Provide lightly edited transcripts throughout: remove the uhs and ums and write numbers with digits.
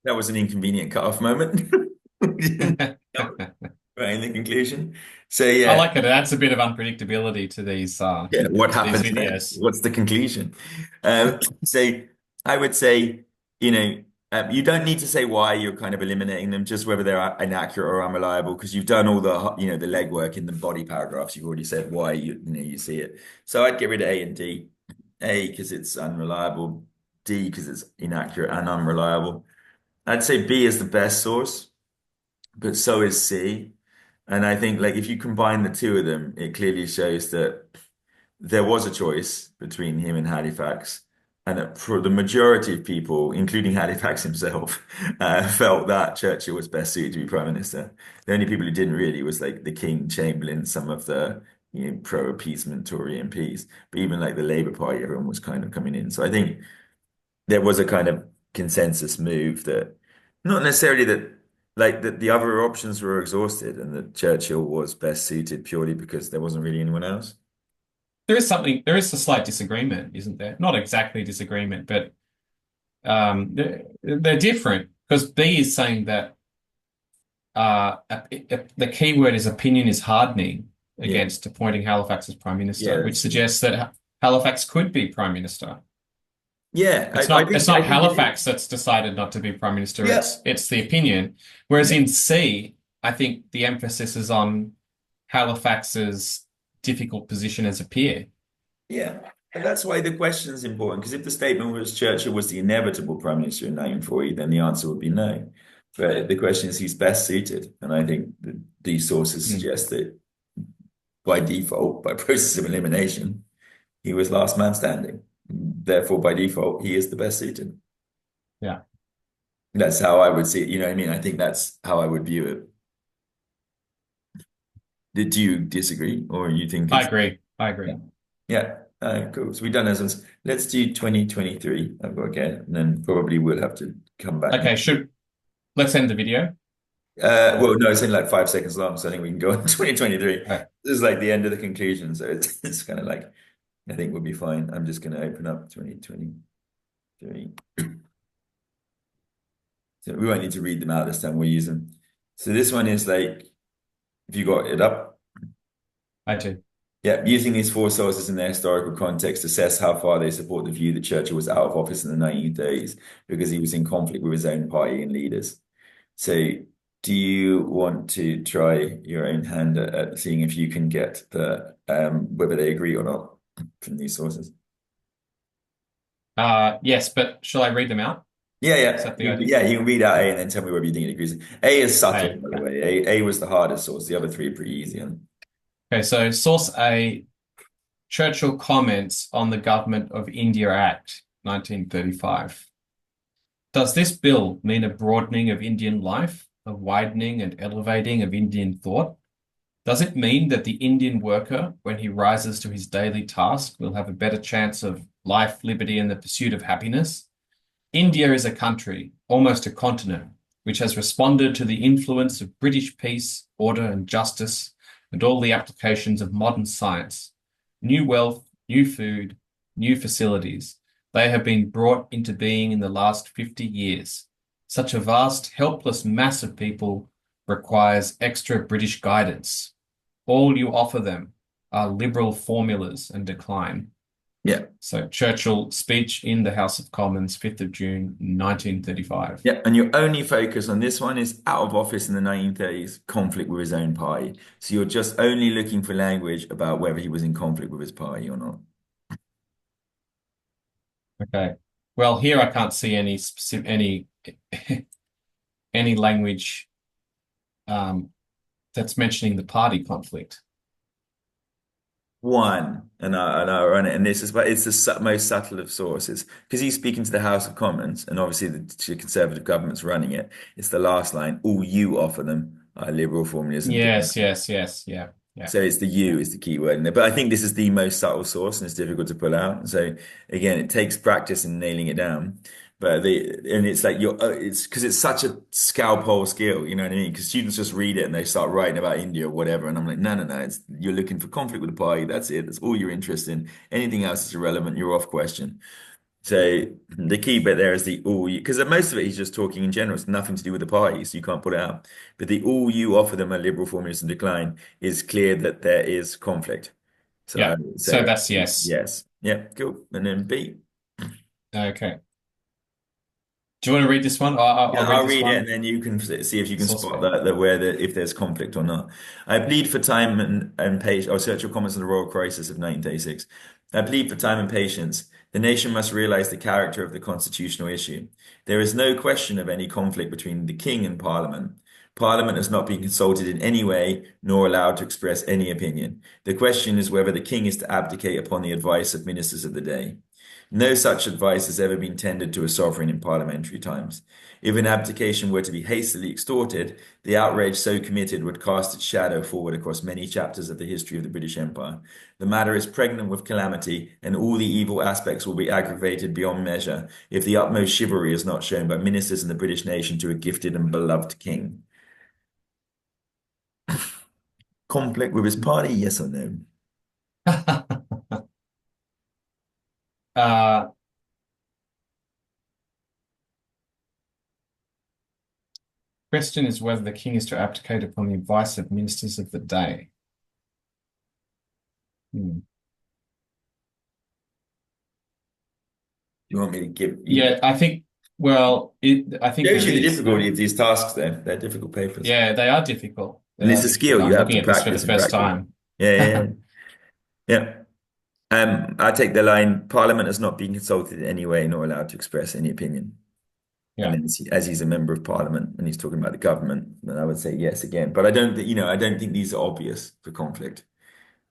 That was an inconvenient cut-off moment. Right in the conclusion. So I yeah, like it. It adds a bit of unpredictability yeah. What to these happens next? videos. What's the conclusion? So I would say, you know, you don't need to say why you're kind of eliminating them, just whether they're inaccurate or unreliable, because you've done all the, the legwork in the body paragraphs. You've already said why you see it. So I'd get rid of A and D. A because it's unreliable, D because it's inaccurate and unreliable. I'd say B is the best source, but so is C. And I think like if you combine the two of them, it clearly shows that there was a choice between him and Halifax, and that for the majority of people, including Halifax himself, felt that Churchill was best suited to be prime minister. The only people who didn't really was like the King, Chamberlain, some of the pro-appeasement Tory MPs, but even like the Labour Party, everyone was kind of coming in. So I think there was a kind of consensus move that not necessarily that like that the other options were exhausted and that Churchill was best suited purely because there wasn't really anyone else. There is a slight disagreement, isn't there? Not exactly disagreement, but they're different because B is saying that the key word is opinion is hardening Yeah. against appointing Halifax as prime Yeah, minister, which that's suggests that Halifax could be prime minister. yeah. It's I not think it is. Halifax that's decided not to be prime minister. Yeah. It's the opinion. Whereas Yeah. in C, I think the emphasis is on Halifax's difficult position as a peer. Yeah. And that's why the question is important, because if the statement was Churchill was the inevitable prime minister in 1940, then the answer would be no. But the question is who's best suited. And I think that these sources Hmm. suggest that by default, by process of elimination, he was last man standing. Therefore, by default, he is the best suited. Yeah, That's how I would see it. You know what I mean? I think that's how I would view it. Did you disagree, or you think I it's agree. I yeah? agree. Yeah. Cool. So we've done this. Let's do 2023. I've got again, and then probably we'll have to come back Okay, next. let's end the video. Well, Or no, it's only like 5 seconds long, so I think we can go on 2023. okay, This is like the end of the conclusion, so it's kind of like I think we'll be fine. I'm just going to open up 2023. So we won't need to read them out this time. We'll use them. So this one is like, if you got it up, I do. yeah, using these four sources in their historical context, assess how far they support the view that Churchill was out of office in the 1930s because he was in conflict with his own party and leaders. So, do you want to try your own hand at seeing if you can get the whether they agree or not from these sources? Yes, but shall I read them out? Yeah, Is yeah, that the idea? yeah. You can read out A and then tell me whether you think it agrees. A is subtle, Okay. by the Okay. way. A was the hardest source. The other three are pretty easy. Okay, so source A, Churchill comments on the Government of India Act, 1935. Does this bill mean a broadening of Indian life, a widening and elevating of Indian thought? Does it mean that the Indian worker, when he rises to his daily task, will have a better chance of life, liberty, and the pursuit of happiness? India is a country, almost a continent, which has responded to the influence of British peace, order, and justice, and all the applications of modern science. New wealth, new food, new facilities. They have been brought into being in the last 50 years. Such a vast, helpless mass of people requires extra British guidance. All you offer them are liberal formulas and decline. Yeah, So Churchill speech in the House of Commons, 5th of June, 1935. yeah. And your only focus on this one is out of office in the 1930s, conflict with his own party. So you're just only looking for language about whether he was in conflict with his party or not. Okay. Well, here I can't see any specific any language um, that's mentioning the party conflict. One, and I run it, and this is, but it's the most subtle of sources because he's speaking to the House of Commons, and obviously the Conservative government's running it. It's the last line. All you offer them are liberal formulas and Yes, yes, yes, yeah, yeah. so it's the you is the key word in there. But I think this is the most subtle source and it's difficult to pull out. So again, it takes practice in nailing it down. But and it's like it's because it's such a scalpel skill, you know what I mean? Because students just read it and they start writing about India or whatever. And I'm like, no, no, no, you're looking for conflict with the party. That's it. That's all you're interested in. Anything else is irrelevant. You're off question. So the key bit there is the all you, because most of it he's just talking in general. It's nothing to do with the party, so you can't put it out. But the all you offer them a liberal formalism decline is clear that there is conflict. So Yeah. So so that's yes. yes, yeah, cool. And then B. Okay. Do you want to read this one? I'll Yeah, read I'll this read it and one. then you can see if you can Source spot B. the where if there's conflict or not. I plead for time and patience. I'll search your comments on the royal crisis of 1936. I plead for time and patience. The nation must realize the character of the constitutional issue. There is no question of any conflict between the king and parliament. Parliament has not been consulted in any way, nor allowed to express any opinion. The question is whether the king is to abdicate upon the advice of ministers of the day. No such advice has ever been tendered to a sovereign in parliamentary times. If an abdication were to be hastily extorted, the outrage so committed would cast its shadow forward across many chapters of the history of the British Empire. The matter is pregnant with calamity, and all the evil aspects will be aggravated beyond measure if the utmost chivalry is not shown by ministers in the British nation to a gifted and beloved king. Conflict with his party, yes or no? Uh, Question is whether the king is to abdicate upon the advice of ministers of the day. Hmm. You want me to give you? Yeah, I think, well, I think Shows there you the is, difficulty no? of these tasks, though. They're difficult papers. Yeah, they are difficult. They And it's are a difficult. skill you I'm have looking to at this for the practice and first practice. time. Yeah, yeah, yeah. I take the line, Parliament has not been consulted in any way nor allowed to express any opinion. And Yeah. then as he's a member of Parliament and he's talking about the government, then I would say yes again. But I don't think, I don't think these are obvious for conflict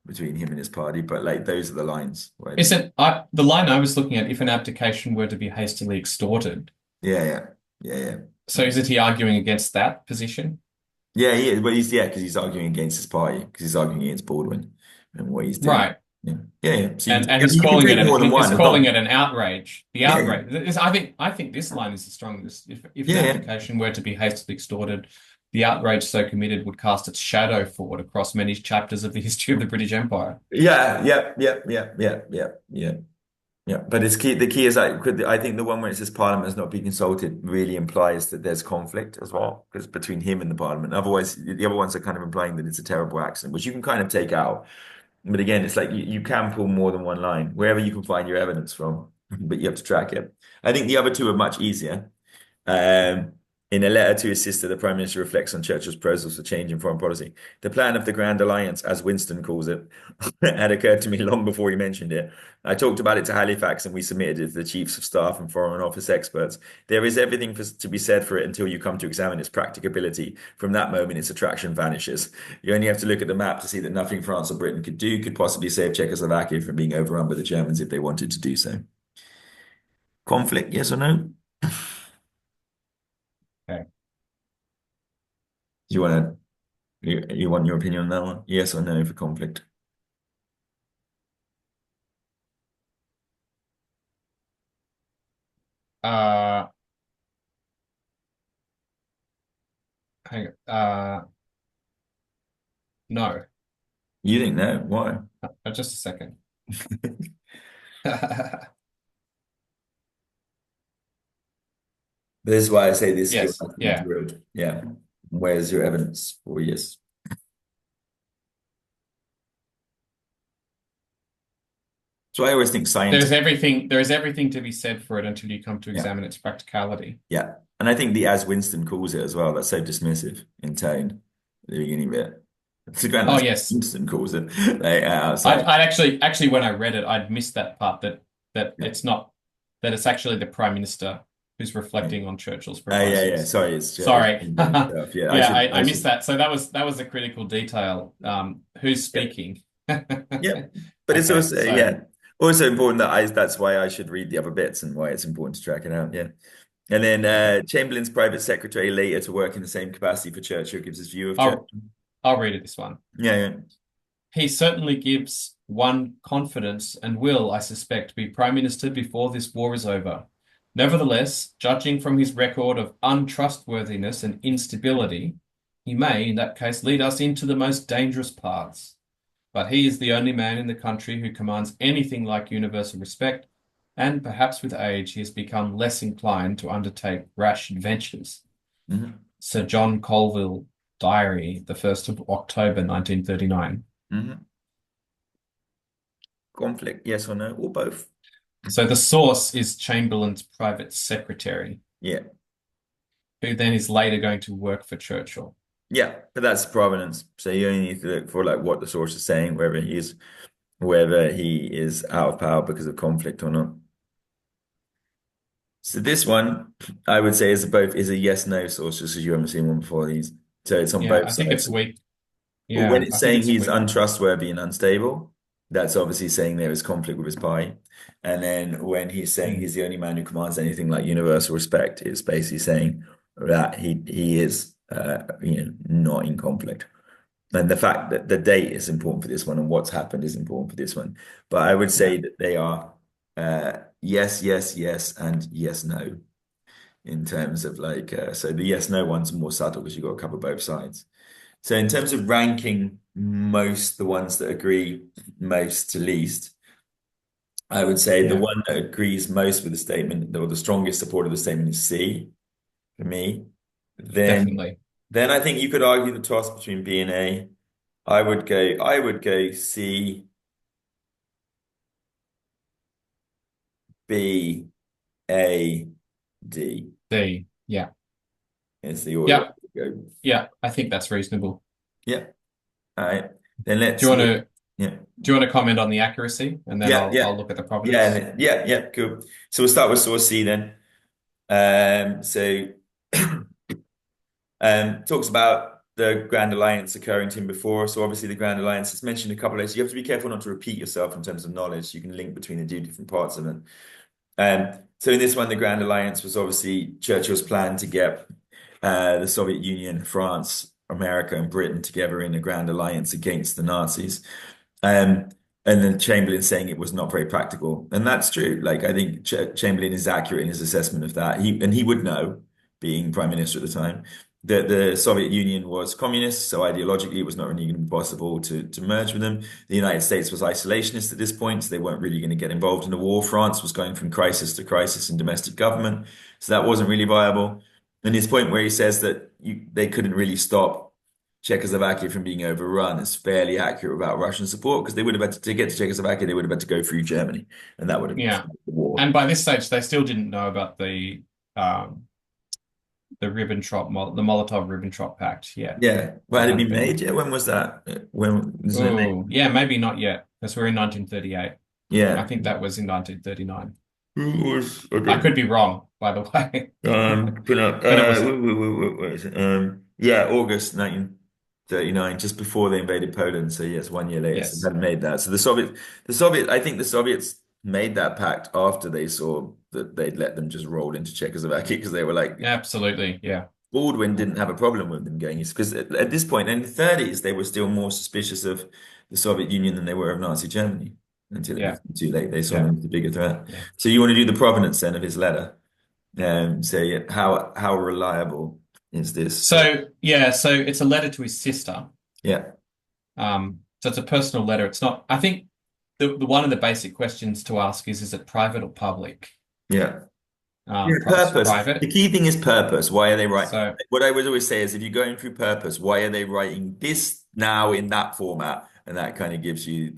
between him and his party. But like those are the lines where I think, The line I was looking at, if an abdication were to be hastily extorted. yeah, yeah, yeah, yeah. So isn't he arguing against that position? Yeah, he is. But he's because he's arguing against his party because he's arguing against Baldwin and what he's doing. Right. Yeah, yeah, yeah. So And I he's mean, you can calling it take more than he's one. It's calling not. it an outrage. The Yeah, yeah, outrage. I think this line is the strongest. If an yeah, yeah. abdication were to be hastily extorted, the outrage so committed would cast its shadow forward across many chapters of the history of the British Empire. Yeah, yeah, yeah, yeah, yeah, yeah, yeah, yeah. But it's key. The key is I think the one where it says Parliament has not been consulted really implies that there's conflict as well, because between him and the Parliament. Otherwise, the other ones are kind of implying that it's a terrible accident, which you can kind of take out. But again, it's like you can pull more than one line wherever you can find your evidence from, but you have to track it. I think the other two are much easier. Um, in a letter to his sister, the Prime Minister reflects on Churchill's proposals for change in foreign policy. The plan of the Grand Alliance, as Winston calls it, had occurred to me long before he mentioned it. I talked about it to Halifax and we submitted it to the Chiefs of Staff and Foreign Office experts. There is everything to be said for it until you come to examine its practicability. From that moment, its attraction vanishes. You only have to look at the map to see that nothing France or Britain could do could possibly save Czechoslovakia from being overrun by the Germans if they wanted to do so. Conflict, yes or no? Okay. Do you want to? You want your opinion on that one? Yes or no for conflict? Uh, Hang no. You think no? Why? Just a second. This is why I say this skill Yes. has to be Yeah. drilled. Yeah. Where's your evidence for yes? So I always think scientific. There is everything to be said for it until you come to Yeah. examine its practicality. Yeah. And I think the as Winston calls it as well, that's so dismissive in tone at the beginning of it. It's a grand Oh as yes. Winston calls it. Like outside. I'd actually when I read it, I'd missed that part that Yeah. it's not that it's actually the Prime Minister who's Yeah. reflecting on Churchill's Yeah, yeah. proposals. Sorry, it's Sorry. stuff. Yeah, Yeah, I I missed should that. So that was a critical detail. Who's yeah. speaking? Yeah. But it's Okay, also so yeah. Also important that that's why I should read the other bits and why it's important to track it out. Yeah. And then okay. Chamberlain's private secretary, later to work in the same capacity for Churchill, gives his view of Churchill. I'll read it this one. Yeah, yeah. He certainly gives one confidence and will, I suspect, be Prime Minister before this war is over. Nevertheless, judging from his record of untrustworthiness and instability, he may, in that case, lead us into the most dangerous paths. But he is the only man in the country who commands anything like universal respect, and perhaps with age he has become less inclined to undertake rash adventures. Hmm. Sir John Colville Diary, the 1st of October 1939. Hmm. Conflict, yes or no, or both. So the source is Chamberlain's private secretary, Yeah. who then is later going to work for Churchill. Yeah, but that's provenance. So you only need to look for like what the source is saying, whether he is out of power because of conflict or not. So this one, I would say, is a yes/no source, just as you haven't seen one before these. So it's on Yeah, both I think it's sides. weak. But when Yeah, it's I think saying it's he's weak. untrustworthy and unstable, that's obviously saying there is conflict with his party. And then when he's saying Mm. he's the only man who commands anything like universal respect, it's basically saying that he is not in conflict. And the fact that the date is important for this one and what's happened is important for this one. But I would Yeah, say that they are yes, yes, yes, and yes, no in terms of like so the yes, no one's more subtle because you've got to cover both sides. So in terms of ranking most the ones that agree most to least, I would say the yeah, one that agrees most with the statement or the strongest support of the statement is C for me. Then definitely. then I think you could argue the toss between B and A. I would go C, B, A, D. D. Yeah. It's the order I Yeah. would go. Yeah. I think that's reasonable. Yeah. All right. Then Do you let's want look. to Yeah. do you want to comment on the accuracy and then Yeah, I'll yeah. look at the Yeah, provenance? yeah, yeah, cool. So we'll start with source C then. So talks about the Grand Alliance occurring to him before. So obviously the Grand Alliance is mentioned a couple of places. You have to be careful not to repeat yourself in terms of knowledge. You can link between the two different parts of it. So in this one, the Grand Alliance was obviously Churchill's plan to get the Soviet Union, France, America, and Britain together in a Grand Alliance against the Nazis. Um, and then Chamberlain saying it was not very practical, and that's true. Like I think Chamberlain is accurate in his assessment of that. He would know, being prime minister at the time, that the Soviet Union was communist, so ideologically it was not really going to be possible to merge with them. The United States was isolationist at this point, so they weren't really going to get involved in the war. France was going from crisis to crisis in domestic government, so that wasn't really viable. And his point where he says that they couldn't really stop Czechoslovakia from being overrun is fairly accurate about Russian support because they would have had to get to Czechoslovakia, they would have had to go through Germany, and that would have Yeah. started the war. And by this stage they still didn't know about um the Molotov-Ribbentrop Pact yet. Yeah. Well, That had it hadn't been been. made yet? When was that? When was it made? Oh, yeah, maybe not yet, because we're in 1938. I Yeah. think that was in 1939. Who was I I don't could be wrong, by the way. put up But it was, where is it? Yeah, August 1939, just before they invaded Poland. So yes, 1 year later. So they yes, hadn't made that. So I think the Soviets made that pact after they saw that they'd let them just roll into Czechoslovakia because they were like, absolutely. Yeah. Baldwin didn't have a problem with them going east because at this point in the 30s they were still more suspicious of the Soviet Union than they were of Nazi Germany until it Yeah. became too late. They saw Yeah. them as the bigger threat. Yeah. So you want to do the provenance then of his letter? So yeah, how reliable is this? So, yeah, so it's a letter to his sister. Yeah, So it's a personal letter. It's not, I think the one of the basic questions to ask is it private or public? yeah. Yeah, It's purpose. The private. key thing is purpose. Why are they writing? So, What I would always say is if you're going through purpose, why are they writing this now in that format? And that kind of gives you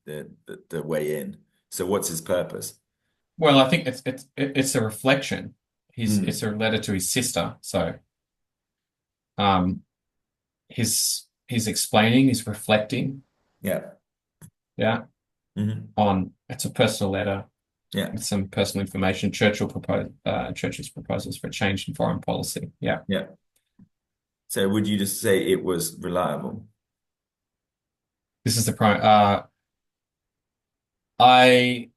the way in. So what's his purpose? well, I think it's a reflection. It's Mm, a letter to his sister. So, um, he's explaining, he's reflecting, yeah. yeah, Hmm. on it's a personal letter Yeah. with some personal information. Churchill's proposals for change in foreign policy. Yeah. Yeah. So would you just say it was reliable? This is the prime. I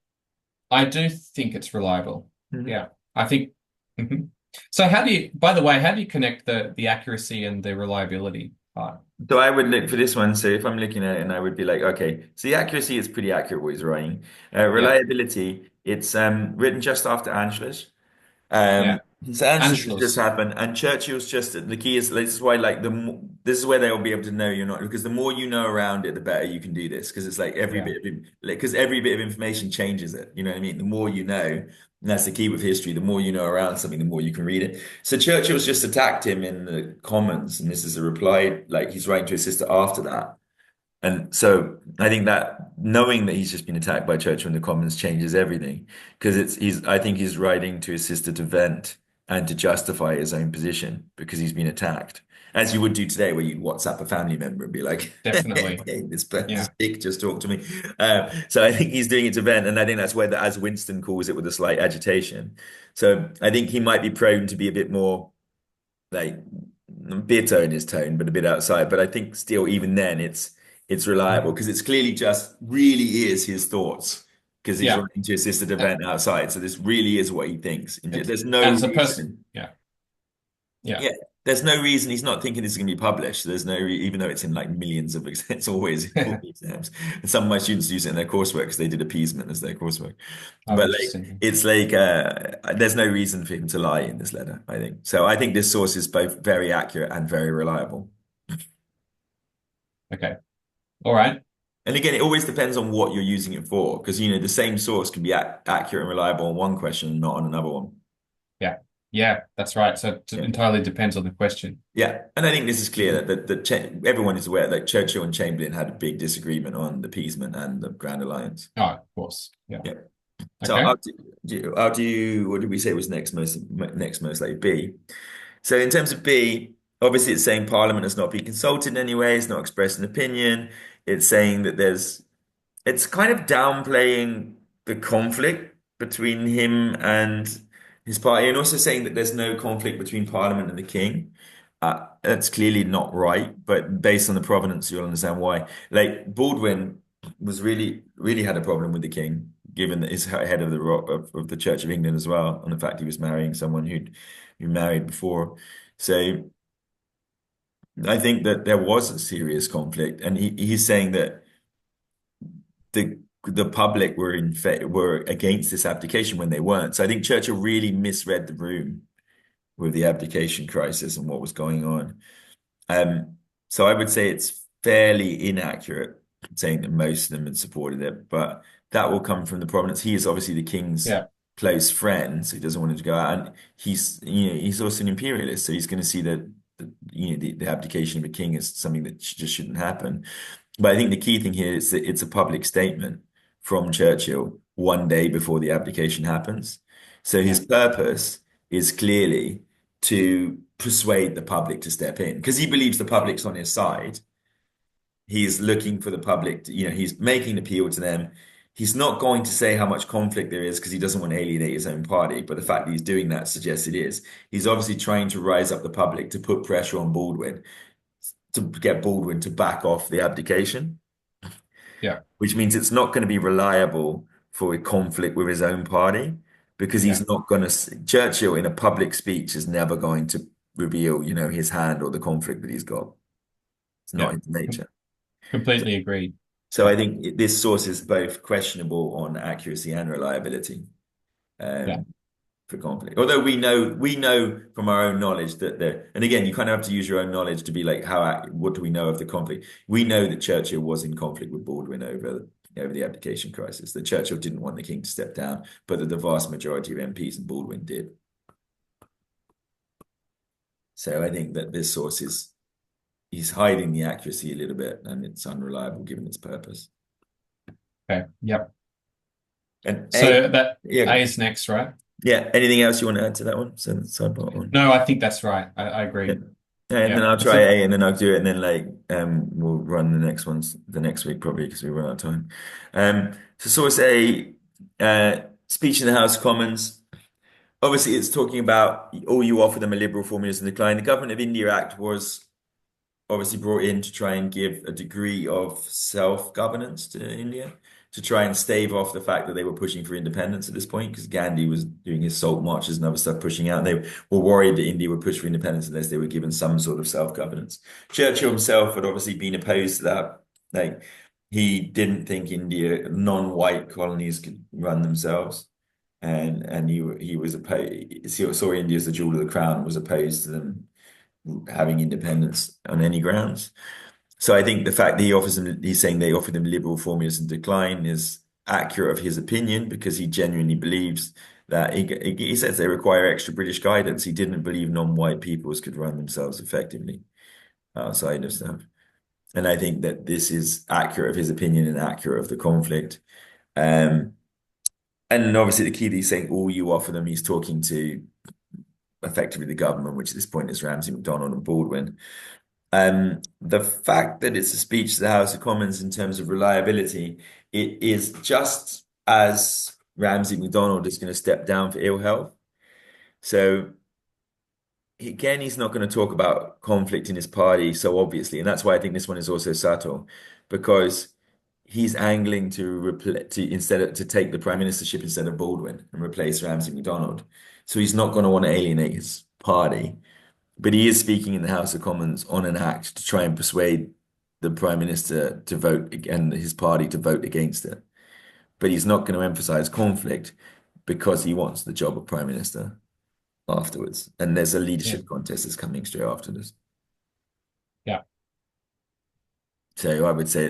I do think it's reliable. Mhm. Yeah. I think. Mhm. So by the way, how do you connect the accuracy and the reliability part? So I would look for this one. So if I'm looking at it and I would be like, okay, so the accuracy is pretty accurate what he's writing. Yeah. Reliability, it's written just after Anschluss. Yeah. So Anschluss has just Anschluss. happened, and Churchill's just the key is this is why like this is where they'll be able to know you're not because the more you know around it, the better you can do this because it's like every Yeah, bit of because every bit of information changes it. You know what I mean? The more you know, and that's the key with history. The more you know around something, the more you can read it. So Churchill's just attacked him in the Commons, and this is a reply like he's writing to his sister after that. And so I think that knowing that he's just been attacked by Churchill in the Commons changes everything because he's I think he's writing to his sister to vent and to justify his own position because he's been attacked. As you would do today, where you'd WhatsApp a family member and be like, definitely. "Hey, this Yeah. pig just talked to me." So I think he's doing it to vent, and I think that's where, as Winston calls it, with a slight agitation. So I think he might be prone to be a bit more like bitter in his tone, but a bit outside. But I think still, even then, it's reliable Mm. because it's clearly just really is his thoughts because he's Yeah. writing to his sister to A- vent outside. So this really is what he thinks. And It's there's no and it's a person. reason. Yeah. Yeah. Yeah, there's no reason he's not thinking this is going to be published. There's no, even though it's in like millions of, it's always in all the exams. And some of my students use it in their coursework because they did appeasement as their coursework. Oh, But like, interesting. it's like, there's no reason for him to lie in this letter, I think. So I think this source is both very accurate and very reliable. Okay. All right. And again, it always depends on what you're using it for, because the same source can be accurate and reliable on one question and not on another one. Yeah. Yeah, that's right. So it Yeah. entirely depends on the question. Yeah, and I think this is clear that everyone is aware that Churchill and Chamberlain had a big disagreement on the appeasement and the Grand Alliance. Oh, of course. Yeah. Yeah. So Okay. I'll do what did we say was next most like B. So in terms of B, obviously it's saying Parliament has not been consulted in any way, it's not expressed an opinion. It's saying that it's kind of downplaying the conflict between him and his party, and also saying that there's no conflict between Parliament and the King. That's clearly not right, but based on the provenance, you'll understand why. Like Baldwin was really had a problem with the King, given that he's head of of the Church of England as well, and the fact he was marrying someone who married before. So I think that there was a serious conflict, and he's saying that the public were against this abdication when they weren't. So I think Churchill really misread the room with the abdication crisis and what was going on. Um, so I would say it's fairly inaccurate saying that most of them had supported it, but that will come from the provenance. He is obviously the king's Yeah. close friend, so he doesn't want him to go out. And he's also an imperialist, so he's going to see that the abdication of a king is something that just shouldn't happen. But I think the key thing here is that it's a public statement from Churchill one day before the abdication happens. So his Yeah. purpose is clearly to persuade the public to step in because he believes the public's on his side. He's looking for the public he's making an appeal to them. He's not going to say how much conflict there is because he doesn't want to alienate his own party, but the fact that he's doing that suggests it is. He's obviously trying to rise up the public to put pressure on Baldwin, to get Baldwin to back off the abdication, Yeah. which means it's not going to be reliable for a conflict with his own party because Yeah. he's not going to. Churchill in a public speech is never going to reveal, his hand or the conflict that he's got. It's not Yeah. his nature. Completely agreed. So Yeah. I think this source is both questionable on accuracy and reliability Yeah. um, for conflict. Although we know from our own knowledge that there, and again, you kind of have to use your own knowledge to be like, what do we know of the conflict? We know that Churchill was in conflict with Baldwin over the abdication crisis. That Churchill didn't want the king to step down, but that the vast majority of MPs and Baldwin did. So I think that this source is he's hiding the accuracy a little bit, and it's unreliable given its purpose. Okay. Yep. And So that A yeah, is next, right? yeah. Anything else you want to add to that one? So the sidebar one. No, I think that's right. I Yeah. agree. And then Yeah. I'll It's try a A, and then I'll do it, and then like we'll run the next ones the next week probably because we run out of time. So source A, speech in the House of Commons. Obviously, it's talking about all you offer them a liberal formulas and decline. The Government of India Act was obviously brought in to try and give a degree of self-governance to India, to try and stave off the fact that they were pushing for independence at this point, because Gandhi was doing his salt marches and other stuff pushing out. And they were worried that India would push for independence unless they were given some sort of self-governance. Churchill himself had obviously been opposed to that. Like he didn't think India, non-white colonies could run themselves. and he was opposed. Saw India as the jewel of the crown, was opposed to them having independence on any grounds. So I think the fact that he's saying they offered him liberal formulas in decline is accurate of his opinion because he genuinely believes that he says they require extra British guidance. He didn't believe non-white peoples could run themselves effectively outside of stuff. And I think that this is accurate of his opinion and accurate of the conflict. Um, and obviously the key that he's saying all you offer them, he's talking to effectively the government, which at this point is Ramsay MacDonald and Baldwin. The fact that it's a speech to the House of Commons in terms of reliability, it is just as Ramsay MacDonald is going to step down for ill health. So again, he's not going to talk about conflict in his party so obviously, and that's why I think this one is also subtle, because he's angling to instead of to take the prime ministership instead of Baldwin and replace Ramsay MacDonald. So he's not going to want to alienate his party. But he is speaking in the House of Commons on an act to try and persuade the Prime Minister to vote and his party to vote against it. But he's not going to emphasize conflict because he wants the job of Prime Minister afterwards. And there's a Yeah. leadership contest that's coming straight after this. Yeah. So I would say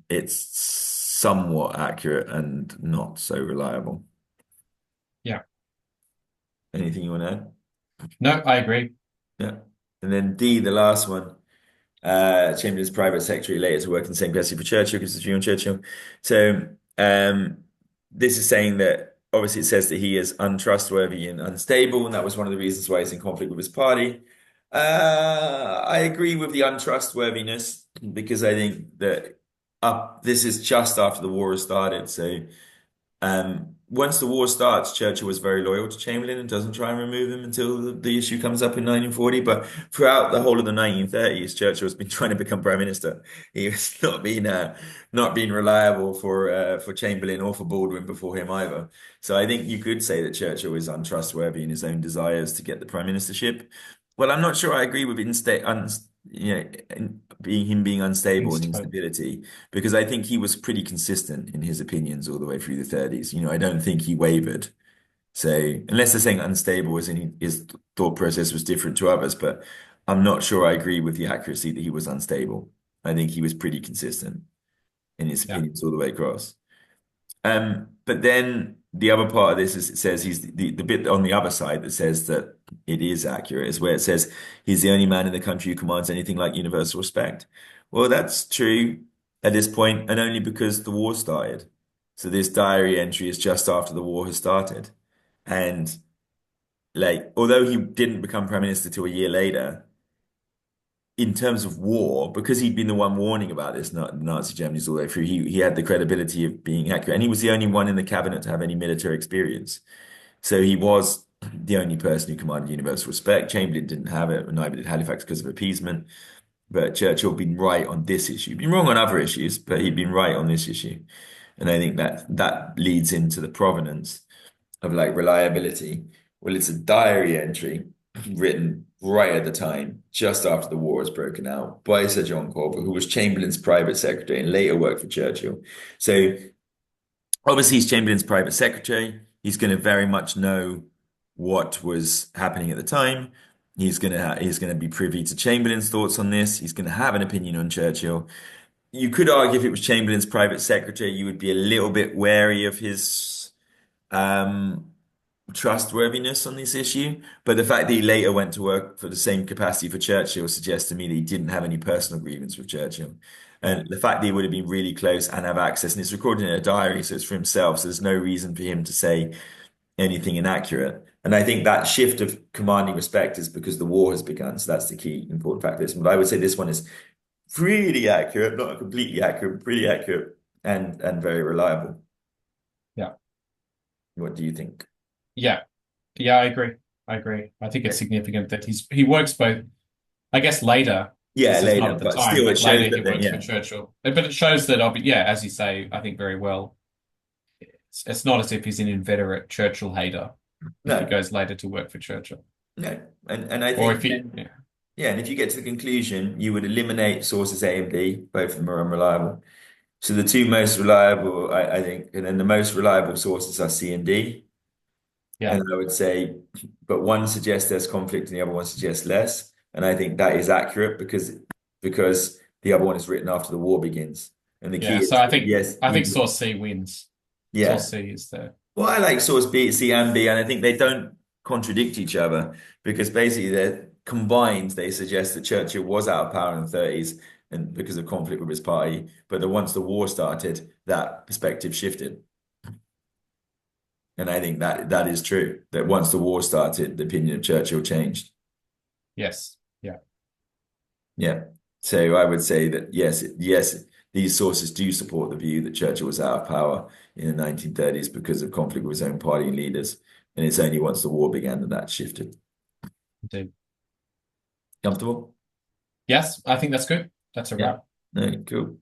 it's somewhat accurate and not so reliable. Yeah. Anything you want to add? No, I agree. Yeah. And then D, the last one. Chamberlain's private secretary later to work in the same capacity for Churchill because it's view on Churchill. So this is saying that obviously it says that he is untrustworthy and unstable, and that was one of the reasons why he's in conflict with his party. I agree with the untrustworthiness because I think that this is just after the war has started. So once the war starts, Churchill was very loyal to Chamberlain and doesn't try and remove him until the issue comes up in 1940. But throughout the whole of the 1930s, Churchill has been trying to become prime minister. He has not been reliable for Chamberlain or for Baldwin before him either. So I think you could say that Churchill is untrustworthy in his own desires to get the prime ministership. Well, I'm not sure I agree with being unstable and Insta- instability because I think he was pretty consistent in his opinions all the way through the 30s. I don't think he wavered. So unless they're saying unstable as in his thought process was different to others, but I'm not sure I agree with the accuracy that he was unstable. I think he was pretty consistent in his Yeah. opinions all the way across. But then the other part of this is it says he's the bit on the other side that says that it is accurate is where it says he's the only man in the country who commands anything like universal respect. Well, that's true at this point, and only because the war started. So this diary entry is just after the war has started. And like, although he didn't become prime minister till a year later, in terms of war, because he'd been the one warning about this Nazi Germany's all the way through, he had the credibility of being accurate, and he was the only one in the cabinet to have any military experience. So he was the only person who commanded universal respect. Chamberlain didn't have it, and neither did Halifax because of appeasement. But Churchill had been right on this issue. He'd been wrong on other issues, but he'd been right on this issue. And I think that leads into the provenance of like reliability. Well, it's a diary entry written right at the time, just after the war has broken out, by Sir John Corbett, who was Chamberlain's private secretary and later worked for Churchill. So obviously he's Chamberlain's private secretary. He's going to very much know what was happening at the time. He's going to be privy to Chamberlain's thoughts on this. He's going to have an opinion on Churchill. You could argue if it was Chamberlain's private secretary, you would be a little bit wary of his um, trustworthiness on this issue. But the fact that he later went to work for the same capacity for Churchill suggests to me that he didn't have any personal grievance with Churchill. Yeah. And the fact that he would have been really close and have access, and it's recorded in a diary, so it's for himself, so there's no reason for him to say anything inaccurate. And I think that shift of commanding respect is because the war has begun. So that's the key important fact of this. But I would say this one is pretty accurate, not completely accurate, pretty accurate and very reliable. Yeah. What do you think? Yeah. Yeah, I agree. I agree. I think it's Okay. significant that he works both, I guess later, Yeah, this is not later, at the but time, still it but shows later he that then, works for yeah. Churchill. But it shows that yeah, as you say, I think very well, it's not as if he's an inveterate Churchill hater if he No, goes later to work for Churchill. no. And I Or if think he then, yeah. yeah, and if you get to the conclusion, you would eliminate sources A and B, both of them are unreliable. So the two most reliable, I think, and then the most reliable sources are C and D. Yeah. And I would say, but one suggests there's conflict and the other one suggests less. And I think that is accurate because the other one is written after the war begins. And the key Yeah. So is, yes, I think you, source C wins. yeah. Source C is the Well, I like source B, C, and B, and I think they don't contradict each other because basically they're combined. They suggest that Churchill was out of power in the 30s and because of conflict with his party, but that once the war started, that perspective shifted. And I think that that is true, that once the war started, the opinion of Churchill changed. yes. Yeah. Yeah. So I would say that yes, these sources do support the view that Churchill was out of power in the 1930s because of conflict with his own party and leaders. And it's only once the war began that that shifted. Indeed. Comfortable? Yes, I think that's good. That's a Yeah. wrap. No, cool.